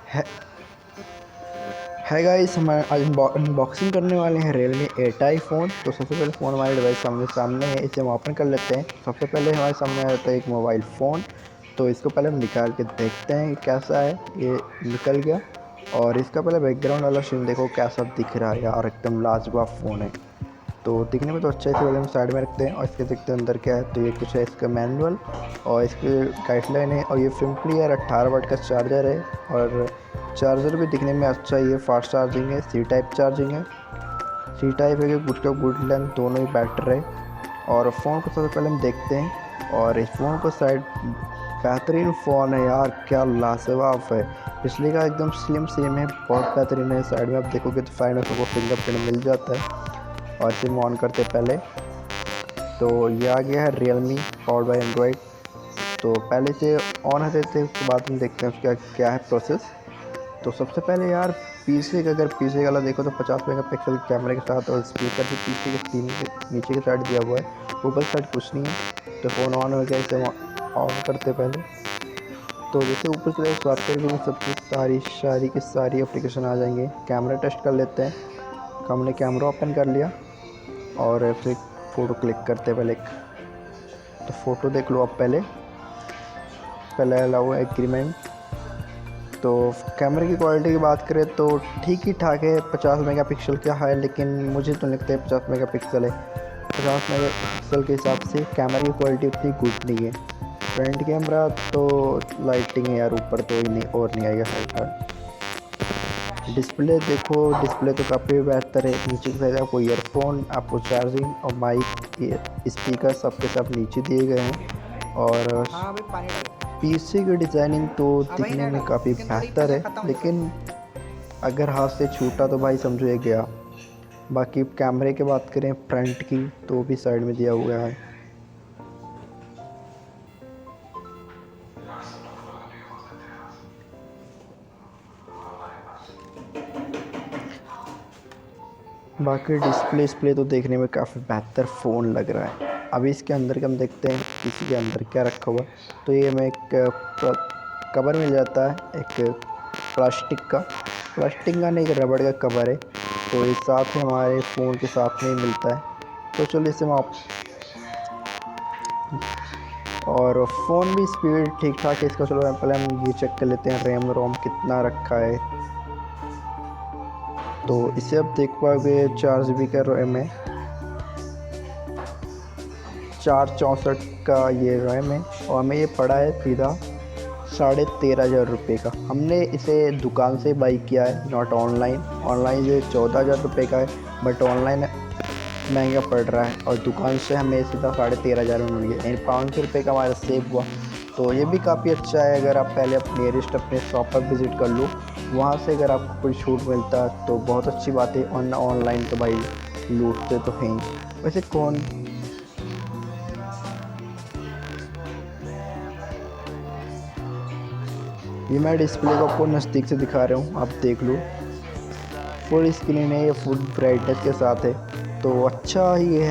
है है गाइस, हम आज अनबॉक्सिंग करने वाले हैं Realme 8i फ़ोन। तो सबसे पहले फ़ोन हमारे डिवाइस सामने है, इसे हम ओपन कर लेते हैं। सबसे पहले हमारे सामने आ जाता है एक मोबाइल फ़ोन। तो इसको पहले हम निकाल के देखते हैं कि कैसा है। ये निकल गया। और इसका पहले बैकग्राउंड वाला सीन देखो कैसा दिख रहा है यार, एकदम लाजवाब फ़ोन है। तो दिखने में तो अच्छा है, इसे पहले हम साइड में रखते हैं और इसके देखते हैं अंदर क्या है। तो ये कुछ है इसका मैनुअल और इसकी गाइडलाइन है। और ये सिंपली यार 18 वाट का चार्जर है। और चार्जर भी दिखने में अच्छा ही है, फास्ट चार्जिंग है, सी टाइप चार्जिंग है। सी टाइप है कि गुड का गुड लेंथ दोनों ही बेटर है। और फ़ोन को सबसे पहले हम देखते हैं और इस फ़ोन को साइड बेहतरीन फ़ोन है यार, क्या लाजवाब है। पिछले का एकदम स्लिम है, बहुत बेहतरीन है। साइड में आप देखोगे तो साइड में आपको फिंगरप्रिंट मिल जाता है। और इसे हम ऑन करते पहले तो ये आ गया है Realme पावर्ड बाय एंड्रॉयड। तो पहले से ऑन है देते हैं, उसके बाद हम देखते हैं उसका क्या है प्रोसेस। तो सबसे पहले यार पीछे का, अगर पीछे वाला देखो तो 50 मेगापिक्सल कैमरे के साथ और स्पीकर भी पीछे के तीन के नीचे की साइड दिया हुआ है, ऊपर साइड कुछ नहीं है। तो फ़ोन ऑन हो गया, इसे हम ऑन करते पहले। तो जैसे ऊपर से स्वाइप करेंगे वो सबकी सारी की सारी एप्लीकेशन आ जाएंगे। कैमरा टेस्ट कर लेते हैं। हमने कैमरा ओपन कर लिया और फिर फ़ोटो क्लिक करते हैं पहले। तो फ़ोटो देख लो आप पहले अलाउ एग्रीमेंट। तो कैमरे की क्वालिटी की बात करें तो ठीक ही ठाक है, 50 मेगापिक्सल का है, लेकिन मुझे तो लगता है 50 मेगापिक्सल है। 50 मेगापिक्सल के हिसाब से कैमरा की क्वालिटी उतनी गुड नहीं है। फ्रंट कैमरा तो लाइटिंग है यार, ऊपर तो ही नहीं और नहीं आएगा हर। डिस्प्ले देखो, डिस्प्ले तो काफ़ी बेहतर है। नीचे की साइड आपको ईयरफोन, आपको चार्जिंग और माइक, स्पीकर सबके सब नीचे दिए गए हैं। और हाँ भाई पानी डालो। पीछे की डिज़ाइनिंग तो हाँ भाई दिखने ना में डालो काफ़ी लेकिन थोड़ी बेहतर जगह है, खत्म हो जाएगा। लेकिन अगर हाथ से छूटा तो भाई समझो ये गया। बाकी कैमरे की बात करें फ्रंट की तो भी साइड में दिया हुआ है। बाकी डिस्प्ले तो देखने में काफ़ी बेहतर फ़ोन लग रहा है। अभी इसके अंदर का हम देखते हैं इसी के अंदर क्या रखा हुआ है। तो ये हमें एक कवर मिल जाता है, एक प्लास्टिक का नहीं, एक रबड़ का कवर है। तो ये साथ में हमारे फ़ोन के साथ में ही मिलता है। तो चलो इसे हम आप, और फ़ोन भी स्पीड ठीक ठाक है इसका। चलो पहले हम ये चेक कर लेते हैं रैम रोम कितना रखा है। तो इसे आप देख पाओगे 4 GB का रैम है, 464 का ये रैम है। और हमें ये पड़ा है सीधा 13,500 रुपये का। हमने इसे दुकान से बाई किया है, नॉट ऑनलाइन। ऑनलाइन ये 14,000 रुपये का है, बट ऑनलाइन महंगा पड़ रहा है। और दुकान से हमें सीधा 13,500 में मिल गया, यानी 500 रुपये का हमारा सेव हुआ। तो ये भी काफ़ी अच्छा है। अगर आप पहले नियरेस्ट अपने शॉप पर विज़िट कर लो, वहाँ से अगर आपको कोई छूट मिलता है तो बहुत अच्छी बात है। ऑनलाइन तो भाई लूटते तो हैं ही। वैसे कौन, ये मैं डिस्प्ले को आपको नज़दीक से दिखा रहा हूँ, आप देख लो। फुल स्क्रीन है, ये फुल ब्राइटनेस के साथ है, तो अच्छा ही है।